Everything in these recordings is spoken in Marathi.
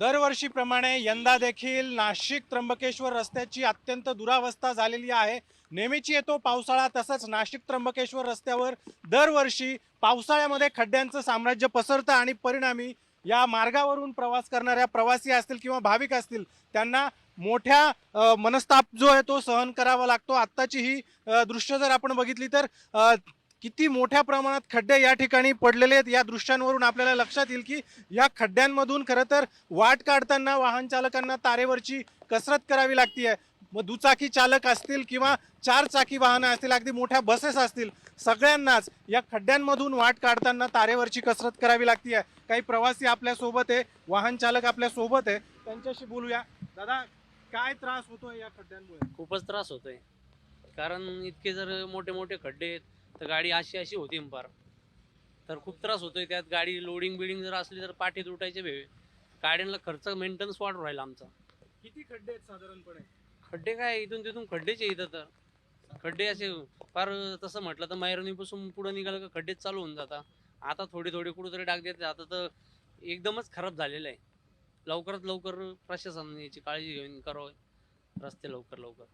दरवर्षीप्रमाणे यंदा देखील नाशिक त्र्यंबकेश्वर रस्त्याची अत्यंत दुरावस्था झालेली आहे। नेहमीची येतो पावसाळा, तसंच नाशिक त्र्यंबकेश्वर रस्त्यावर दरवर्षी पावसाळ्यामध्ये खड्ड्यांचं साम्राज्य पसरतं आणि परिणामी या मार्गावरून प्रवास करणाऱ्या प्रवासी असतील किंवा भाविक असतील त्यांना मोठ्या मनस्ताप जो आहे तो सहन करावा लागतो। आत्ताची ही दृश्य जर आपण बघितली तर किती मोठ्या प्रमाणात खड्डे या ठिकाणी पडलेले आहेत। या दृश्यांवरून आपल्याला लक्षात येईल की या खड्ड्यांमधून खरं तर वाट काढताना वाहन चालकांना तारेवरची कसरत करावी लागते। मग दुचाकी चालक असतील किंवा चार चाकी वाहनं असतील, अगदी मोठ्या बसेस असतील, सगळ्यांनाच या खड्ड्यांमधून वाट काढताना तारेवरची कसरत करावी लागते। काही प्रवासी आपल्या सोबत आहे, वाहन चालक आपल्या सोबत आहे, त्यांच्याशी बोलूया। दादा, काय त्रास होतोय या खड्ड्यांमुळे? खूपच त्रास होतोय, कारण इतके जर मोठे मोठे खड्डे आहेत तर गाडी अशी होती पार, तर खूप त्रास होतोय। त्यात गाडी लोडिंग बिडिंग जर असली तर पाठी तुटायचे भेवे। गाड्यांना खर्च मेंटेनन्स वाढून राहिला आमचा। किती खड्डे आहेत साधारणपणे? खड्डे काय इथून तिथून खड्डेच इथं, तर खड्डे असे फार, तसं म्हटलं तर मायरनीपासून पुढे निघालं का खड्डेच चालू होऊन जातात। आता थोडी थोडी कुठेतरी डाग देते, आता तर एकदमच खराब झालेलं आहे। लवकरात लवकर प्रशासनाने याची काळजी घेऊन करावं रस्ते लवकर।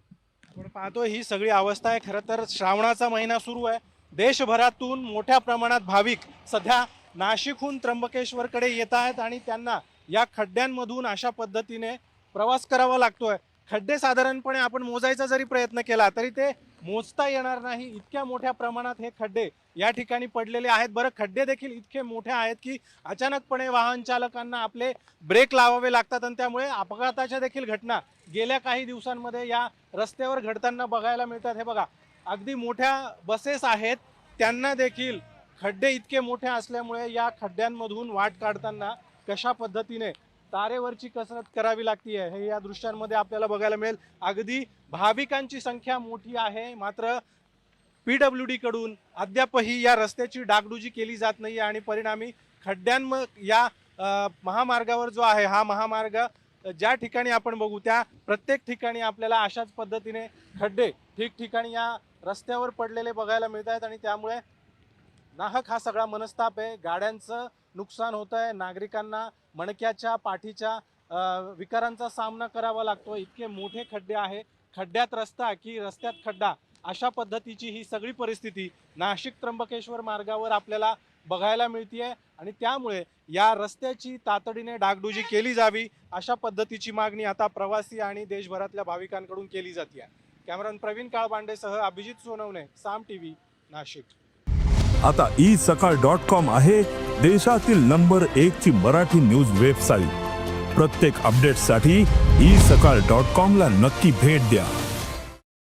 आपण पाहतो ही सगळी अवस्था आहे। खरं तर श्रावणाचा महिना सुरू आहे, देशभरातून मोठ्या प्रमाणात भाविक सध्या नाशिकहून त्र्यंबकेश्वरकडे येत आहेत आणि त्यांना या खड्ड्यांमधून अशा पद्धतीने प्रवास करावा लागतोय। खड्डे साधारणपणे आपण मोजायचा जरी प्रयत्न केला तरी ते मोजता येणार नाही, इतक्या मोठ्या प्रमाणात हे खड्डे या ठिकाणी पडलेले आहेत। बरं, खड्डे देखील इतके मोठे आहेत की अचानकपणे वाहन चालकांना आपले ब्रेक लावावे लागतात आणि त्यामुळे अपघाताच्या देखील घटना गेल्या काही दिवसांमध्ये या रस्त्यावर घडताना बघायला मिळतात। हे बघा, अगदी मोठ्या बसेस आहेत, त्यांना देखील खड्डे इतके मोठे असल्यामुळे या खड्ड्यांमधून वाट काढताना कशा पद्धतीने तारेवरची कसरत करावी लागते हे या दृश्यांमध्ये आपल्याला बघायला मिळेल। अगदी भाविकांची संख्या मोठी आहे, मात्र PWD कडून अद्यापही या रस्त्याची डागडुजी केली जात नाही आणि परिणामी या महामार्गावर जो आहे हा महामार्ग ज्या ठिकाणी आपण बघू त्या प्रत्येक ठिकाणी आपल्याला अशाच पद्धतीने खड्डे ठिकठिकाणी या रस्त्यावर पडलेले बघायला मिळत आहेत आणि त्यामुळे नाहक हा सगळा मनस्ताप आहे। गाड्यांचं नुकसान होत आहे, नागरिकांना मणक्याच्या पाठीच्या विकारांचा सामना करावा लागतो। इतके मोठे खड्डे आहे, खड्ड्यात रस्ता की रस्त्यात खड्डा, अशा पद्धतीची ही सगळी परिस्थिती नाशिक त्र्यंबकेश्वर मार्गावर आपल्याला बघायला मिळते आणि त्यामुळे या रस्त्याची तातडीने डागडुजी केली जावी अशा पद्धतीची मागणी आता प्रवासी आणि देशभरातल्या भाविकांकडून केली जाते। कॅमेरामन प्रवीण काळबांडेसह अभिजित सोनवणे, साम TV, नाशिक। आता isakal.com आहे देशातील नंबर 1 ची मराठी न्यूज वेबसाईट। प्रत्येक अपडेटसाठी isakal.com ला नक्की भेट द्या।